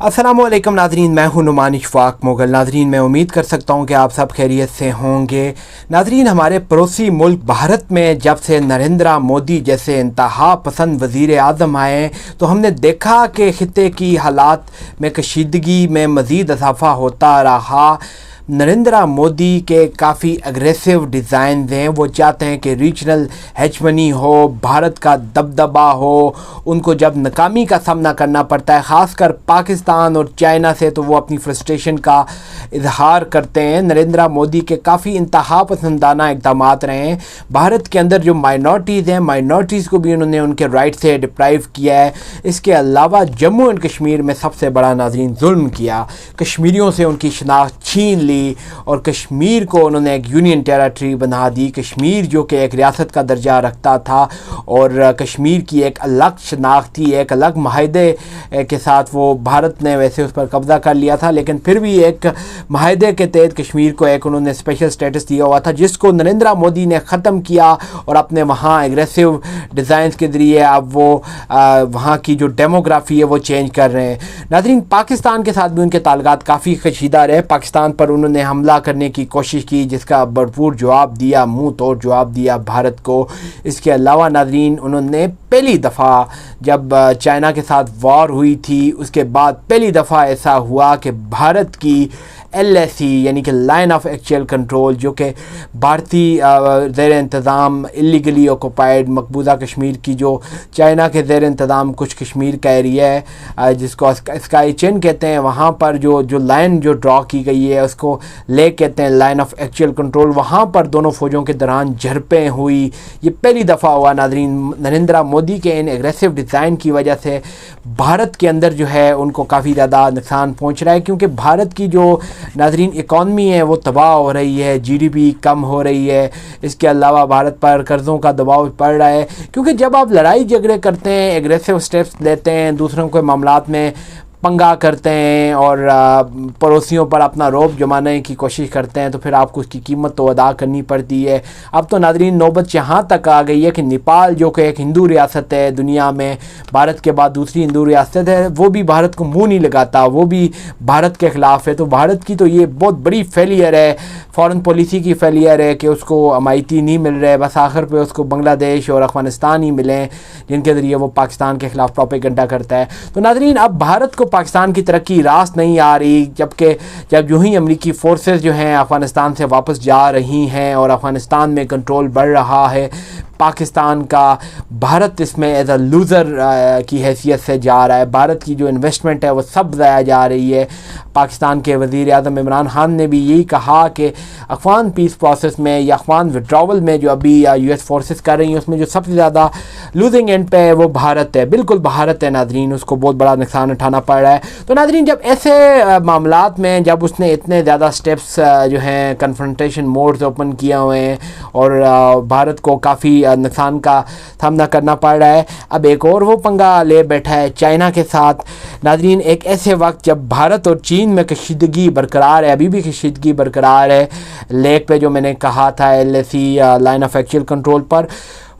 अस्सलामुअलैकुम नाज़रीन, मैं हूं नुमान इशफाक मुगल। नाज़रीन, मैं उम्मीद कर सकता हूं कि आप सब खैरियत से होंगे। नाज़रीन, हमारे पड़ोसी मुल्क भारत में जब से नरेंद्र मोदी जैसे इंतहा पसंद वज़ीर आज़म आए तो हमने देखा कि खित्ते की हालात में कशीदगी में मज़ीद इजाफ़ा होता रहा। नरेंद्र मोदी के काफ़ी अग्रेसिव डिज़ाइन हैं। वो चाहते हैं कि रीजनल हेजमनी हो, भारत का दबदबा हो। उनको जब नाकामी का सामना करना पड़ता है, ख़ासकर पाकिस्तान और चाइना से, तो वो अपनी फ्रस्ट्रेशन का इजहार करते हैं। नरेंद्र मोदी के काफ़ी इंतहा पसंदाना इक़दाम रहे हैं। भारत के अंदर जो माइनॉरिटीज़ हैं, माइनॉरिटीज़ को भी उन्होंने उनके राइट से डिप्राइव किया है। इसके अलावा जम्मू एंड कश्मीर में सबसे बड़ा नाज़रीन जुल्म किया, कश्मीरियों से उनकी शनाख्त छीन ली और कश्मीर को उन्होंने एक यूनियन टेरिटरी बना दी। कश्मीर जो कि एक रियासत का दर्जा रखता था और कश्मीर की एक अलग शनाख्त थी, एक अलग माहदे के साथ वो भारत ने वैसे उस पर कब्ज़ा कर लिया था, लेकिन फिर भी एक माहदे के तहत कश्मीर को एक उन्होंने स्पेशल स्टेटस दिया हुआ था, जिसको नरेंद्र मोदी ने ख़त्म किया और अपने वहाँ एग्रेसिव डिज़ाइंस के ज़रिए अब वो वहाँ की जो डेमोग्राफी है वो चेंज कर रहे हैं। नाज़रीन, पाकिस्तान के साथ भी उनके ताल्लुकात काफ़ी कशीदा रहे। पाकिस्तान पर उन्होंने हमला करने की कोशिश की, जिसका भरपूर जवाब दिया, मुंह तोड़ जवाब दिया भारत को। इसके अलावा नाज़रीन, उन्होंने पहली दफ़ा जब चाइना के साथ वॉर हुई थी, उसके बाद पहली दफ़ा ऐसा हुआ कि भारत की LAC यानी कि लाइन ऑफ एक्चुअल कंट्रोल, जो कि भारतीय ज़ेर इंतज़ाम इलीगली ऑक्युपाइड मकबूजा कश्मीर की, जो चाइना के ज़ेर इंतज़ाम कुछ कश्मीर का एरिया है जिसको स्काई चेन कहते हैं, वहाँ पर जो लाइन जो ड्रॉ की गई है उसको ले कहते हैं लाइन ऑफ एक्चुअल कंट्रोल। वहाँ पर दोनों फ़ौजों के दौरान झड़पें हुई। ये पहली दफ़ा हुआ नाज़रीन। नरेंद्र मोदी के इन एग्रेसिव डिज़ाइन की वजह से भारत के अंदर जो है उनको काफ़ी ज़्यादा नुकसान पहुँच रहा है, क्योंकि भारत की जो नाज़रीन इकॉनमी है वो तबाह हो रही है, GDP कम हो रही है। इसके अलावा भारत पर कर्ज़ों का दबाव पड़ रहा है, क्योंकि जब आप लड़ाई झगड़े करते हैं, एग्रेसिव स्टेप्स लेते हैं, दूसरों के मामलात में पंगा करते हैं और पड़ोसियों पर अपना रौब जमाने की कोशिश करते हैं, तो फिर आपको उसकी कीमत तो अदा करनी पड़ती है। अब तो नाज़रीन नौबत यहाँ तक आ गई है कि नेपाल, जो कि एक हिंदू रियासत है, दुनिया में भारत के बाद दूसरी हिंदू रियासत है, वो भी भारत को मुंह नहीं लगाता, वो भी भारत के ख़िलाफ़ है। तो भारत की तो ये बहुत बड़ी फेलियर है, फ़ॉरेन पॉलिसी की फेलियर है कि उसको अमायती नहीं मिल रहे। बस आखिर पे उसको बांग्लादेश और अफ़गानिस्तान ही मिले, जिनके ज़रिए वो पाकिस्तान के ख़िलाफ़ प्रोपेगेंडा करता है। तो नाज़रीन, अब भारत को पाकिस्तान की तरक्की रास नहीं आ रही, जब यूं ही अमरीकी फ़ोर्सेस जो हैं अफ़गानिस्तान से वापस जा रही हैं और अफ़गानिस्तान में कंट्रोल बढ़ रहा है पाकिस्तान का, भारत इसमें एज अ लूज़र की हैसियत से जा रहा है। भारत की जो इन्वेस्टमेंट है वो सब ज़ाया जा रही है। पाकिस्तान के वज़ीर आज़म इमरान खान ने भी यही कहा कि अफ़गान पीस प्रोसेस में या अफ़गान विड्रॉवल में जो अभी US फोर्सेस कर रही हैं, उसमें जो सबसे ज़्यादा लूजिंग एंड पे है वो भारत है। बिल्कुल भारत है नाज़रीन, उसको बहुत बड़ा नुकसान उठाना पड़ रहा है। तो नाज़रीन, जब ऐसे मामलात में जब उसने इतने ज़्यादा स्टेप्स जो हैं कन्फ्रंटेशन मोड्स ओपन किए हुए हैं और भारत को काफ़ी नुकसान का सामना करना पड़ रहा है, अब एक और वो पंगा ले बैठा है चाइना के साथ। नाज़रीन, एक ऐसे वक्त जब भारत और चीन में कशीदगी बरकरार है, अभी भी कशीदगी बरकरार है लेक पे, जो मैंने कहा था LAC line of actual control पर,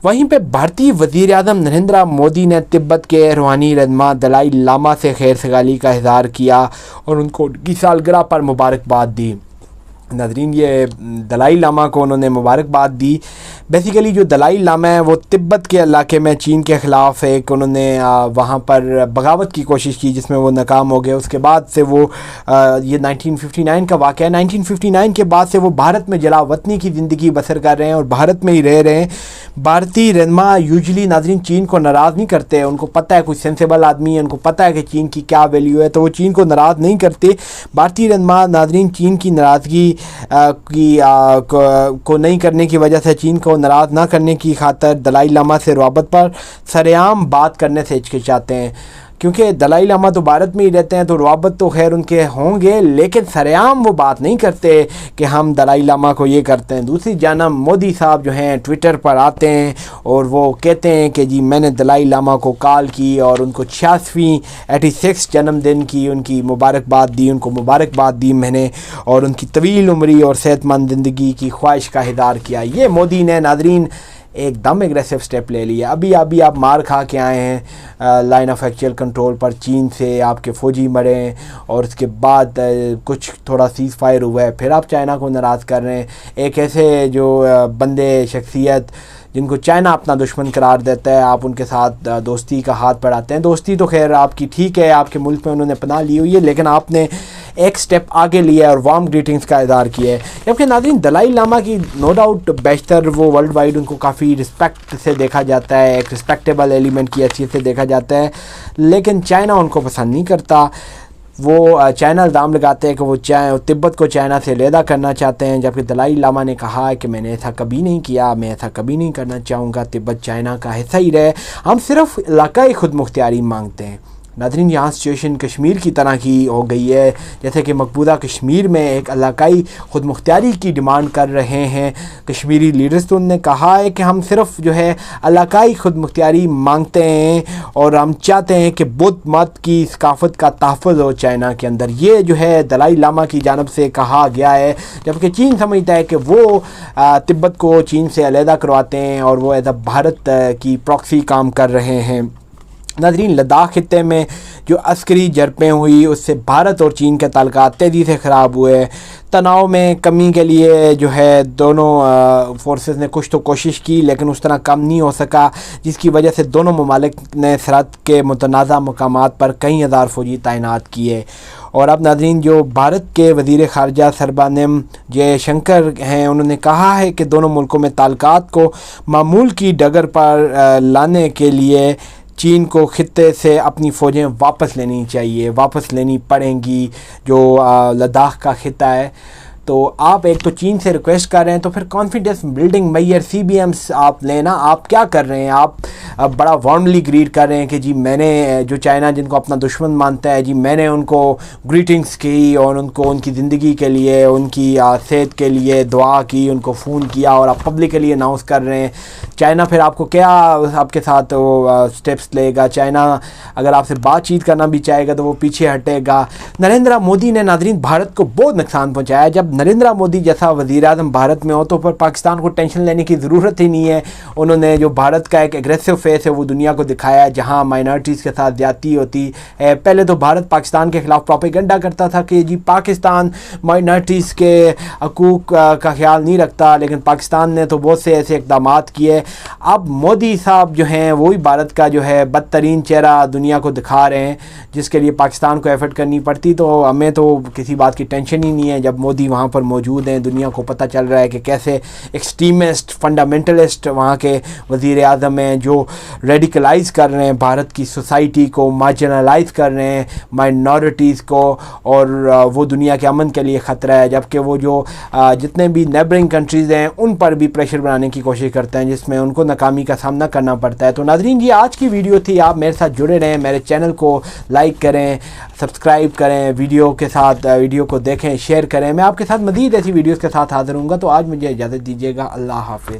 वहीं पे भारतीय वज़ीर आज़म नरेंद्र मोदी ने तिब्बत के रूहानी रहनुमा दलाई लामा से खैर सगाली का इज़हार किया और उनको उनकी सालगिरह पर मुबारकबाद दी। नाज़रीन, ये दलाई लामा को उन्होंने मुबारकबाद दी। बेसिकली जो दलाई लामा है वो तिब्बत के इलाके में चीन के ख़िलाफ़ एक उन्होंने वहाँ पर बगावत की कोशिश की, जिसमें वो नाकाम हो गए। उसके बाद से वो ये 1959 का वाक़या है। 1959 के बाद से वो भारत में जला वतनी की ज़िंदगी बसर कर रहे हैं और भारत में ही रह रहे हैं। भारतीय रहनुमा यूजली नाज़रीन चीन को नाराज़ नहीं करते, उनको पता है कुछ सेंसेबल आदमी है, उनको पता है कि चीन की क्या वैल्यू है, तो वो चीन को नाराज़ नहीं करते। भारतीय रहनुमा नाज़रीन चीन की नाराज़गी को नहीं करने की वजह से, चीन को नाराज़ ना करने की खातर दलाई लामा से रवाबत पर सरेआम बात करने से हिचकिचाते हैं, क्योंकि दलाई लामा तो भारत में ही रहते हैं, तो रवाबत तो खैर उनके होंगे, लेकिन सरेआम वो बात नहीं करते कि हम दलाई लामा को ये करते हैं। दूसरी जानब मोदी साहब जो हैं ट्विटर पर आते हैं और वो कहते हैं कि जी मैंने दलाई लामा को कॉल की और उनको 86 जन्मदिन की उनकी मुबारकबाद दी, उनको मुबारकबाद दी मैंने और उनकी तवील उम्री और सेहतमंद ज़िंदगी की ख्वाहिश का इज़हार किया। ये मोदी ने नाज़रीन ایک دم ایگریسو اسٹیپ لے لیا. ابھی آپ مار کھا کے آئے ہیں لائن آف ایکچوئل کنٹرول پر چین سے, آپ کے فوجی مرے ہیں, اور اس کے بعد کچھ تھوڑا سیز فائر ہوا ہے, پھر آپ چائنا کو ناراض کر رہے ہیں. ایک ایسے جو بندے شخصیت جن کو چائنا اپنا دشمن قرار دیتا ہے, آپ ان کے ساتھ دوستی کا ہاتھ بڑھاتے ہیں. دوستی تو خیر آپ کی ٹھیک ہے, آپ کے ملک میں انہوں نے پناہ لی ہوئی ہے, لیکن آپ نے ایک سٹیپ آگے لیا ہے اور وارم گریٹنگز کا اظہار کیا ہے. جبکہ ناظرین دلائی لاما کی نو ڈاؤٹ بیشتر وہ ورلڈ وائڈ ان کو کافی رسپیکٹ سے دیکھا جاتا ہے, ایک رسپیکٹیبل ایلیمنٹ کی حیثیت سے دیکھا جاتا ہے, لیکن چائنا ان کو پسند نہیں کرتا. وہ چائنا الزام لگاتے ہیں کہ وہ تبت کو چائنا سے علیحدہ کرنا چاہتے ہیں, جبکہ دلائی لاما نے کہا ہے کہ میں نے ایسا کبھی نہیں کیا, میں ایسا کبھی نہیں کرنا چاہوں گا, تبت چائنا کا حصہ ہی رہے, ہم صرف علاقائی خود مختاری مانگتے ہیں. ناظرین یہاں سچویشن کشمیر کی طرح کی ہو گئی ہے, جیسے کہ مقبوضہ کشمیر میں ایک علاقائی خود مختاری کی ڈیمانڈ کر رہے ہیں کشمیری لیڈرز. تو انہوں نے کہا ہے کہ ہم صرف جو ہے علاقائی خود مختاری مانگتے ہیں اور ہم چاہتے ہیں کہ بدھ مت کی ثقافت کا تحفظ ہو چائنا کے اندر. یہ جو ہے دلائی لاما کی جانب سے کہا گیا ہے, جبکہ چین سمجھتا ہے کہ وہ تبت کو چین سے علیحدہ کرواتے ہیں اور وہ ایز اے بھارت کی پراکسی کام کر رہے ہیں. ناظرین لداخ خطے میں جو عسکری جھڑپیں ہوئی اس سے بھارت اور چین کے تعلقات تیزی سے خراب ہوئے. تناؤ میں کمی کے لیے جو ہے دونوں فورسز نے کچھ تو کوشش کی, لیکن اس طرح کم نہیں ہو سکا, جس کی وجہ سے دونوں ممالک نے سرحد کے متنازع مقامات پر کئی ہزار فوجی تعینات کیے. اور اب ناظرین جو بھارت کے وزیر خارجہ سربانم جے شنکر ہیں, انہوں نے کہا ہے کہ دونوں ملکوں میں تعلقات کو معمول کی ڈگر پر لانے کے لیے چین کو خطے سے اپنی فوجیں واپس لینی پڑیں گی جو لداخ کا خطہ ہے. تو آپ ایک تو چین سے ریکویسٹ کر رہے ہیں, تو پھر کانفیڈنس بلڈنگ میئر CBMs آپ لینا. آپ کیا کر رہے ہیں, آپ بڑا وارملی گریٹ کر رہے ہیں کہ جی میں نے جو چائنا جن کو اپنا دشمن مانتا ہے, جی میں نے ان کو گریٹنگز کی اور ان کو ان کی زندگی کے لیے, ان کی صحت کے لیے دعا کی, ان کو فون کیا, اور آپ پبلکلی اناؤنس کر رہے ہیں. چائنا پھر آپ کو کیا آپ کے ساتھ وہ سٹیپس لے گا؟ چائنا اگر آپ سے بات چیت کرنا بھی چاہے گا تو وہ پیچھے ہٹے گا. نریندر مودی نے ناظرین بھارت کو بہت نقصان پہنچایا. جب نریندر مودی جیسا وزیر اعظم بھارت میں ہو تو پھر پاکستان کو ٹینشن لینے کی ضرورت ہی نہیں ہے. انہوں نے جو بھارت کا ایک ایگریسو فیس ہے وہ دنیا کو دکھایا, جہاں مائنارٹیز کے ساتھ زیادتی ہوتی ہے. پہلے تو بھارت پاکستان کے خلاف پروپیگنڈا کرتا تھا کہ جی پاکستان مائنارٹیز کے حقوق کا خیال نہیں رکھتا, لیکن پاکستان نے تو بہت سے ایسے اقدامات کیے. اب مودی صاحب جو ہیں وہی بھارت کا جو ہے بدترین چہرہ دنیا کو دکھا رہے ہیں, جس کے لیے پاکستان کو ایفرٹ کرنی پڑتی. تو ہمیں تو کسی بات کی ٹینشن ہی نہیں ہے جب مودی وہاں پر موجود ہیں. دنیا کو پتہ چل رہا ہے کہ کیسے ایکسٹریمسٹ فنڈامنٹلسٹ وہاں کے وزیر اعظم ہیں جو ریڈیکلائز کر رہے ہیں بھارت کی سوسائٹی کو, مارجنلائز کر رہے ہیں مائنورٹیز کو, اور وہ دنیا کے امن کے لیے خطرہ ہے. جبکہ وہ جو جتنے بھی نیبرنگ کنٹریز ہیں ان پر بھی پریشر بنانے کی کوشش کرتے ہیں, جس میں ان کو ناکامی کا سامنا کرنا پڑتا ہے. تو ناظرین یہ آج کی ویڈیو تھی. آپ میرے ساتھ جڑے رہیں, میرے چینل کو لائک کریں, سبسکرائب کریں, ویڈیو کو دیکھیں, شیئر کریں. میں آپ کے ساتھ مزید ایسی ویڈیوز کے ساتھ حاضر ہوں گا. تو آج مجھے اجازت دیجیے گا. اللہ حافظ.